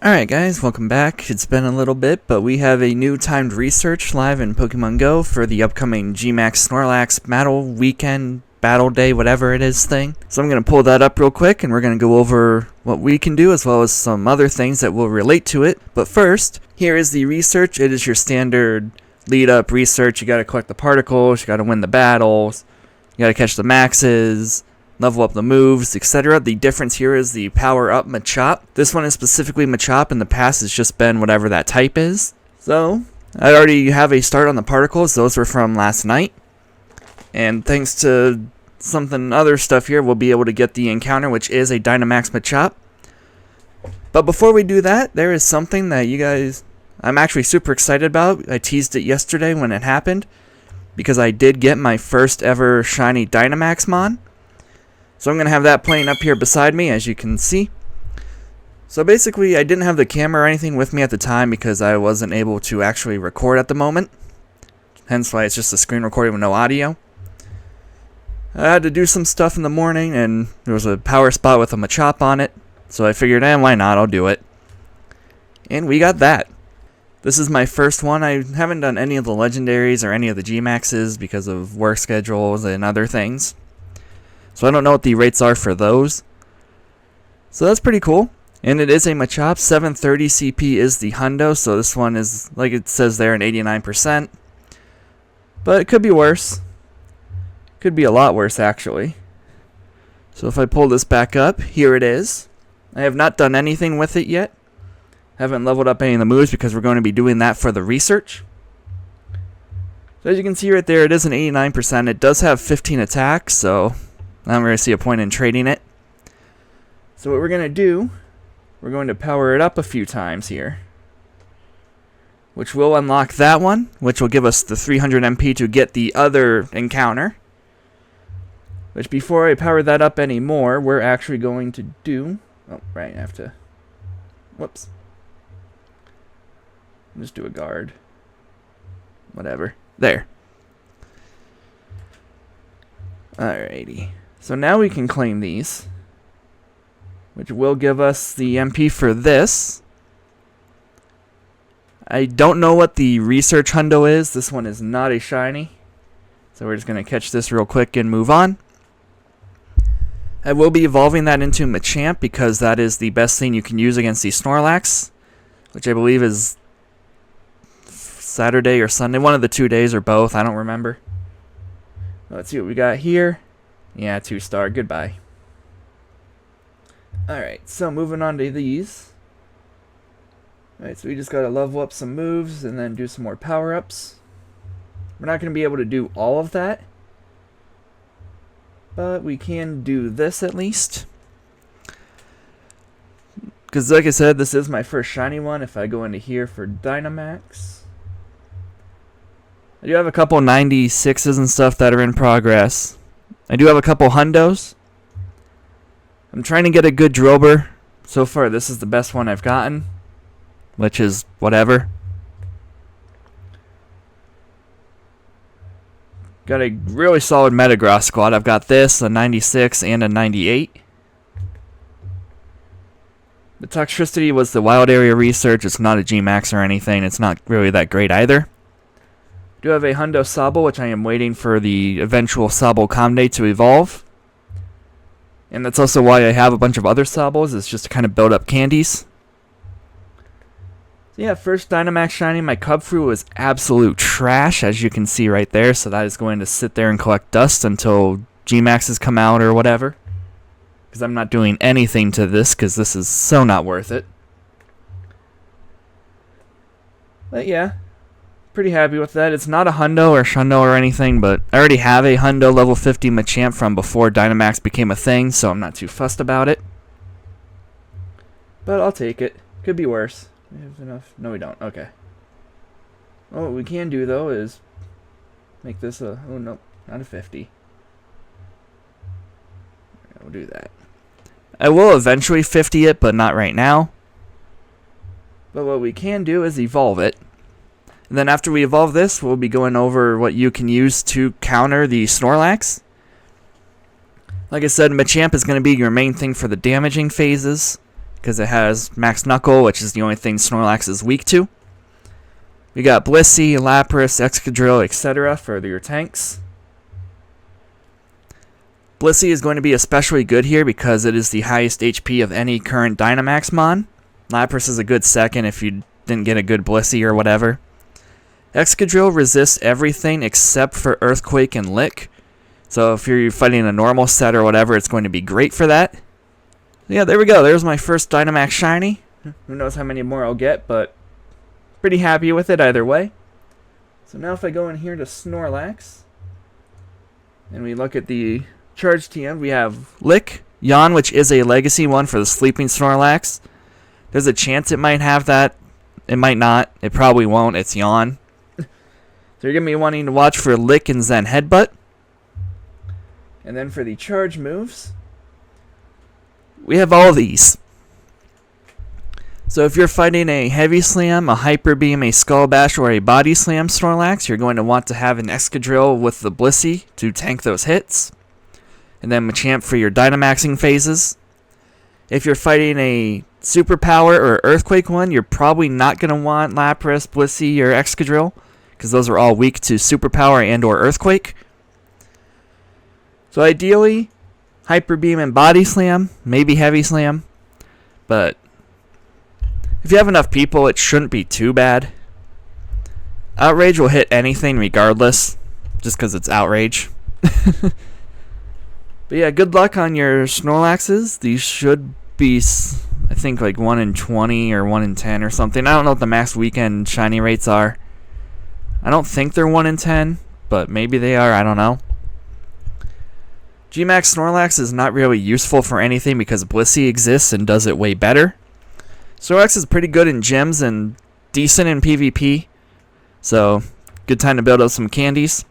Alright guys, welcome back. It's been a little bit, but we have a new timed research live in Pokemon Go for the upcoming Gmax Snorlax Battle Weekend, Battle Day, whatever it is thing. So I'm going to pull that up real quick and we're going to go over what we can do as well as some other things that will relate to it. But first, here is the research. It is your standard lead up research. You got to collect the particles, you got to win the battles, you got to catch the maxes, level up the moves, etc. The difference here is the power up Machop. This one is specifically Machop. In the past it's just been whatever that type is. So I already have a start on the particles. Those were from last night. And thanks to something other stuff here, we'll be able to get the encounter, which is a Dynamax Machop. But before we do that, there is something that you guys, I'm actually super excited about. I teased it yesterday when it happened, because I did get my first ever shiny Dynamax Mon. So I'm going to have that playing up here beside me, as you can see. So basically, I didn't have the camera or anything with me at the time because I wasn't able to actually record at the moment. Hence why it's just a screen recording with no audio. I had to do some stuff in the morning, and there was a power spot with a Machop on it. So I figured, why not, I'll do it. And we got that. This is my first one. I haven't done any of the legendaries or any of the Gmaxes because of work schedules and other things. So I don't know what the rates are for those. So that's pretty cool. And it is a Machop. 730 CP is the hundo. So this one is, like it says there, an 89%. But it could be worse. Could be a lot worse, actually. So if I pull this back up, here it is. I have not done anything with it yet. Haven't leveled up any of the moves because we're going to be doing that for the research. So as you can see right there, it is an 89%. It does have 15 attacks, so I don't really see a point in trading it. So what we're going to do, we're going to power it up a few times here, which will unlock that one, which will give us the 300 MP to get the other encounter. Which before I power that up anymore, we're actually going to do... Oh, right, I have to... Whoops. Just do a guard. Whatever. There. Alrighty. So now we can claim these, which will give us the MP for this. I don't know what the research hundo is. This one is not a shiny. So we're just going to catch this real quick and move on. I will be evolving that into Machamp because that is the best thing you can use against the Snorlax, which I believe is Saturday or Sunday. One of the 2 days or both. I don't remember. Let's see what we got here. Yeah, 2-star. Goodbye. Alright, so moving on to these. Alright, so we just gotta level up some moves and then do some more power-ups. We're not going to be able to do all of that, but we can do this at least. Because like I said, this is my first shiny one. If I go into here for Dynamax, I do have a couple 96s and stuff that are in progress. I do have a couple hundos. I'm trying to get a good Drober. So far, this is the best one I've gotten, which is whatever. Got a really solid Metagross squad. I've got this, a 96 and a 98. The Toxtricity was the wild area research. It's not a Gmax or anything. It's not really that great either. I do have a Hundo Sobble, which I am waiting for the eventual Sobble Comday to evolve. And that's also why I have a bunch of other Sobbles, is just to kind of build up candies. So yeah, first Dynamax shiny. My Cubfruit was absolute trash, as you can see right there. So that is going to sit there and collect dust until Gmaxes come out or whatever. Because I'm not doing anything to this, because this is so not worth it. But yeah, pretty happy with that. It's not a hundo or shundo or anything, but I already have a hundo level 50 Machamp from before Dynamax became a thing, so I'm not too fussed about it. But I'll take it. Could be worse. We have enough. No, we don't. Okay. Well, what we can do though is make this a... Oh no, not a 50. We'll do that. I will eventually 50 it, but not right now. But what we can do is evolve it. And then after we evolve this, we'll be going over what you can use to counter the Snorlax. Like I said, Machamp is going to be your main thing for the damaging phases. because it has Max Knuckle, which is the only thing Snorlax is weak to. We got Blissey, Lapras, Excadrill, etc. for your tanks. Blissey is going to be especially good here because it is the highest HP of any current Dynamax mon. Lapras is a good second if you didn't get a good Blissey or whatever. Excadrill resists everything except for Earthquake and Lick. So if you're fighting a normal set or whatever, it's going to be great for that. Yeah, there we go. There's my first Dynamax shiny. Who knows how many more I'll get, but pretty happy with it either way. So now if I go in here to Snorlax, and we look at the charge TM, we have Lick, Yawn, which is a legacy one for the sleeping Snorlax. There's a chance it might have that. It might not. It probably won't. It's Yawn. So you're going to be wanting to watch for Lick and Zen Headbutt. And then for the charge moves, we have all of these. So if you're fighting a Heavy Slam, a Hyper Beam, a Skull Bash, or a Body Slam Snorlax, you're going to want to have an Excadrill with the Blissey to tank those hits. And then Machamp for your Dynamaxing phases. If you're fighting a Superpower or Earthquake one, you're probably not going to want Lapras, Blissey, or Excadrill, because those are all weak to Superpower and or Earthquake. So ideally, Hyper Beam and Body Slam, maybe Heavy Slam, but if you have enough people, it shouldn't be too bad. Outrage will hit anything regardless, just because it's Outrage. But yeah, good luck on your Snorlaxes. These should be, I think, like 1 in 20 or 1 in 10 or something. I don't know what the max weekend shiny rates are. I don't think they're 1 in 10, but maybe they are. I don't know. Gmax Snorlax is not really useful for anything because Blissey exists and does it way better. Snorlax is pretty good in gyms and decent in PvP, so good time to build up some candies.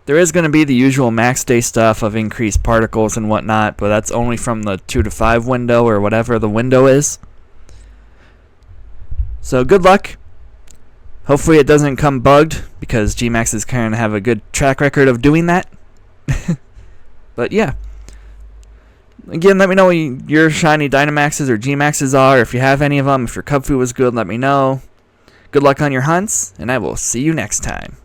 There is going to be the usual max day stuff of increased particles and whatnot, but that's only from the 2 to 5 window or whatever the window is. So good luck. Hopefully it doesn't come bugged, because Gmaxes kind of have a good track record of doing that. But yeah. Again, let me know what your shiny Dynamaxes or Gmaxes are. If you have any of them, if your Cub Food was good, let me know. Good luck on your hunts, and I will see you next time.